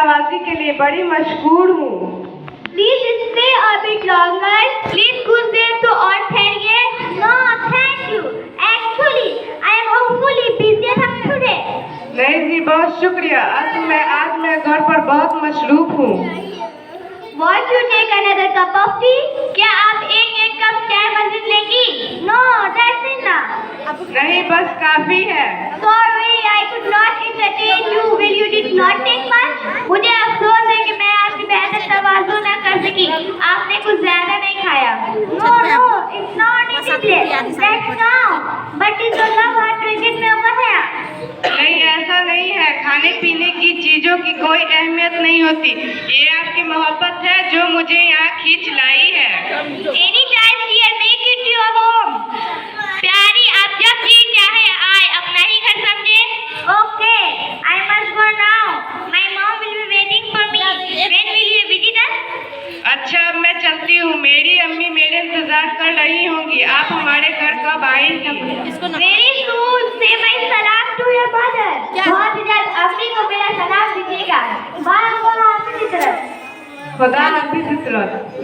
नवाजी के लिए बड़ी मशहूर हूँ। Please stay a bit longer. Please कुछ देर तो और ठहरिए. No, thank you. Actually, I am hopefully busy enough today. नहीं जी, बहुत शुक्रिया। आज मैं घर पर बहुत मशरूफ हूँ। Want you take another cup of tea? क्या आप एक कप चाय मज़ीद लेंगी? No, that's enough. नहीं, बस काफी है। Sorry, I could not entertain you. Will you did not take much? मुझे अफसोस है कि मैं आपकी बेहतर तवाज़ु न कर सकी। आपने कुछ ज़्यादा नहीं खाया। No, it's not ridiculous. That's wrong. But it's all about drinking में over here. नहीं, ऐसा नहीं है। खाने पीने की चीजों की कोई अहमियत नहीं होती। ये आपकी मोहब्बत है जो मुझे यहाँ खींच लाई है। Anytime dear, make it your home. प्यारी, आप जब जी चाहे आए, अपना ही घर समझे. Okay, I must go now. My mom will be waiting for me. When will you visit us? अच्छा, अब मैं चलती हूँ। मेरी अम्मी मेरे इंतजार कर रही होंगी। आप हमारे घर कब आएंगी? Very soon. Say my salam to your mother. बहुत जल्द अम्मी को मेरा सलाम दीजिएगा. बाय बाय, हाफिज़ इतरत. खुदा हाफिज़ इतरत।